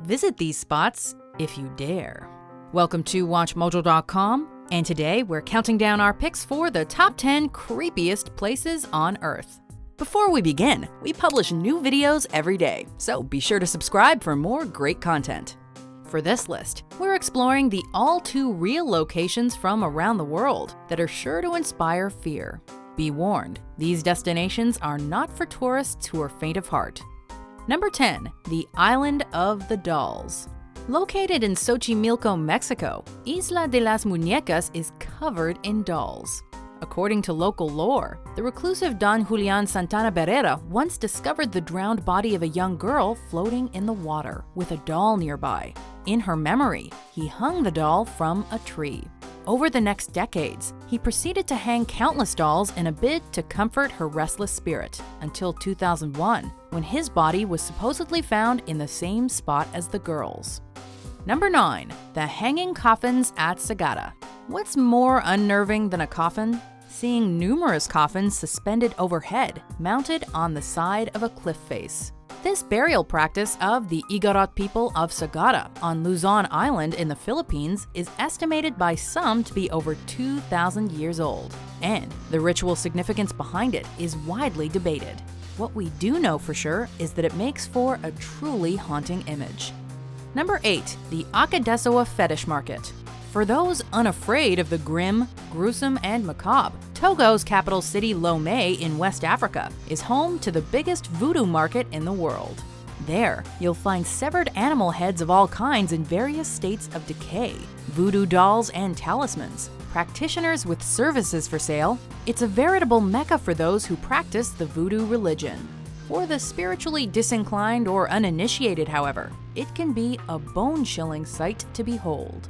Visit these spots if you dare. Welcome to WatchMojo.com, and today we're counting down our picks for the top 10 creepiest places on Earth. Before we begin, we publish new videos every day, so be sure to subscribe for more great content. For this list, we're exploring the all-too-real locations from around the world that are sure to inspire fear. Be warned, these destinations are not for tourists who are faint of heart. Number 10. The Island of the Dolls. Located in Xochimilco, Mexico, Isla de las Muñecas is covered in dolls. According to local lore, the reclusive Don Julian Santana Barrera once discovered the drowned body of a young girl floating in the water with a doll nearby. In her memory, he hung the doll from a tree. Over the next decades, he proceeded to hang countless dolls in a bid to comfort her restless spirit, until 2001, when his body was supposedly found in the same spot as the girl's. Number 9. The Hanging Coffins at Sagada. What's more unnerving than a coffin? Seeing numerous coffins suspended overhead, mounted on the side of a cliff face. This burial practice of the Igorot people of Sagada on Luzon Island in the Philippines is estimated by some to be over 2,000 years old, and the ritual significance behind it is widely debated. What we do know for sure is that it makes for a truly haunting image. Number 8. The Akodessawa Fetish Market. For those unafraid of the grim, gruesome, and macabre, Togo's capital city Lomé in West Africa is home to the biggest voodoo market in the world. There, you'll find severed animal heads of all kinds in various states of decay, voodoo dolls and talismans, practitioners with services for sale. It's a veritable mecca for those who practice the voodoo religion. For the spiritually disinclined or uninitiated, however, it can be a bone-chilling sight to behold.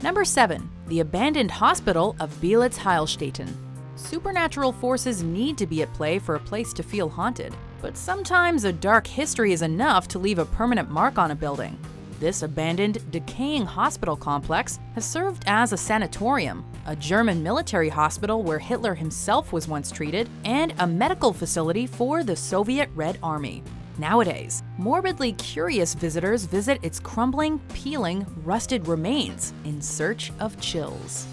Number 7. The Abandoned Hospital of Beelitz-Heilstätten. Supernatural forces need to be at play for a place to feel haunted, but sometimes a dark history is enough to leave a permanent mark on a building. This abandoned, decaying hospital complex has served as a sanatorium, a German military hospital where Hitler himself was once treated, and a medical facility for the Soviet Red Army. Nowadays, morbidly curious visitors visit its crumbling, peeling, rusted remains in search of chills.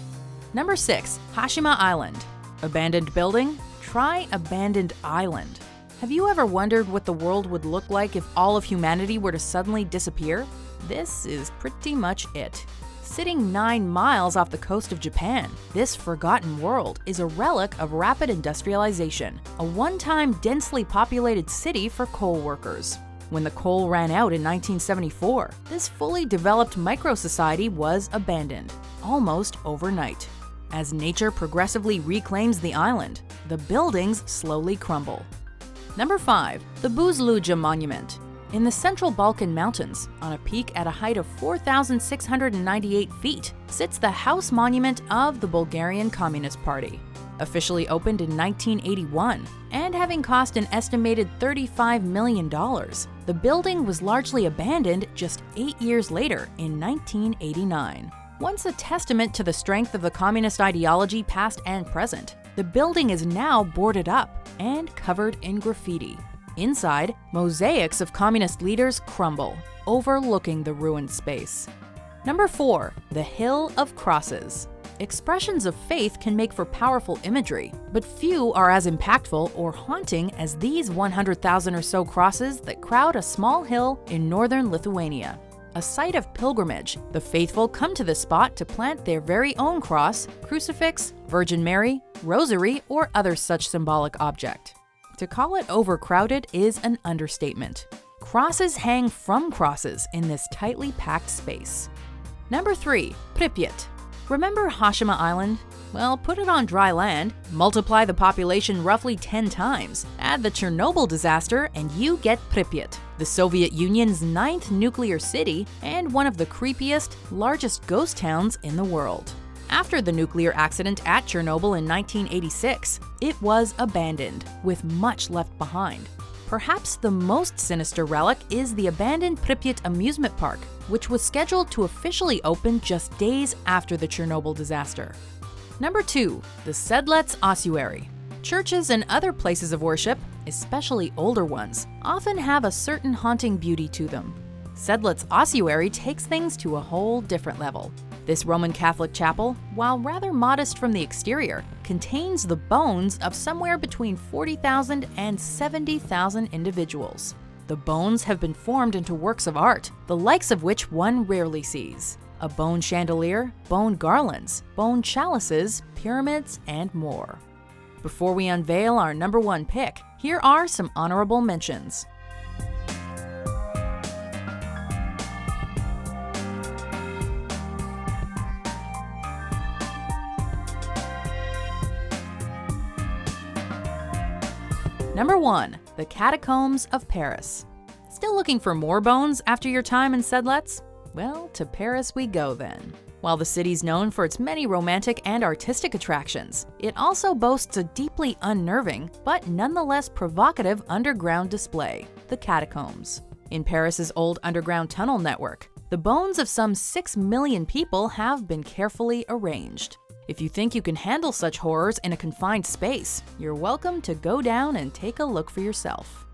Number 6. Hashima Island. Abandoned building? Try abandoned island. Have you ever wondered what the world would look like if all of humanity were to suddenly disappear? This is pretty much it. Sitting 9 miles off the coast of Japan, this forgotten world is a relic of rapid industrialization, a one-time densely populated city for coal workers. When the coal ran out in 1974, this fully developed micro-society was abandoned, almost overnight. As nature progressively reclaims the island, the buildings slowly crumble. Number 5. The Buzludzha Monument. In the Central Balkan Mountains, on a peak at a height of 4,698 feet, sits the house monument of the Bulgarian Communist Party. Officially opened in 1981, and having cost an estimated $35 million, the building was largely abandoned just 8 years later in 1989. Once a testament to the strength of the communist ideology past and present, the building is now boarded up and covered in graffiti. Inside, mosaics of communist leaders crumble, overlooking the ruined space. Number 4. The Hill of Crosses. Expressions of faith can make for powerful imagery, but few are as impactful or haunting as these 100,000 or so crosses that crowd a small hill in northern Lithuania. A site of pilgrimage, the faithful come to the spot to plant their very own cross, crucifix, Virgin Mary, rosary, or other such symbolic object. To call it overcrowded is an understatement. Crosses hang from crosses in this tightly packed space. Number 3. Pripyat. Remember Hashima Island? Well, put it on dry land, multiply the population roughly 10 times, add the Chernobyl disaster, and you get Pripyat, the Soviet Union's 9th nuclear city and one of the creepiest, largest ghost towns in the world. After the nuclear accident at Chernobyl in 1986, it was abandoned, with much left behind. Perhaps the most sinister relic is the abandoned Pripyat amusement park, which was scheduled to officially open just days after the Chernobyl disaster. Number 2. The Sedlec Ossuary. Churches and other places of worship, especially older ones, often have a certain haunting beauty to them. Sedlec Ossuary takes things to a whole different level. This Roman Catholic chapel, while rather modest from the exterior, contains the bones of somewhere between 40,000 and 70,000 individuals. The bones have been formed into works of art, the likes of which one rarely sees. A bone chandelier, bone garlands, bone chalices, pyramids, and more. Before we unveil our number one pick, here are some honorable mentions. Number 1. The Catacombs of Paris. Still looking for more bones after your time in Sedlec? Well, to Paris we go then. While the city's known for its many romantic and artistic attractions, it also boasts a deeply unnerving, but nonetheless provocative underground display, the Catacombs. In Paris's old underground tunnel network, the bones of some 6 million people have been carefully arranged. If you think you can handle such horrors in a confined space, you're welcome to go down and take a look for yourself.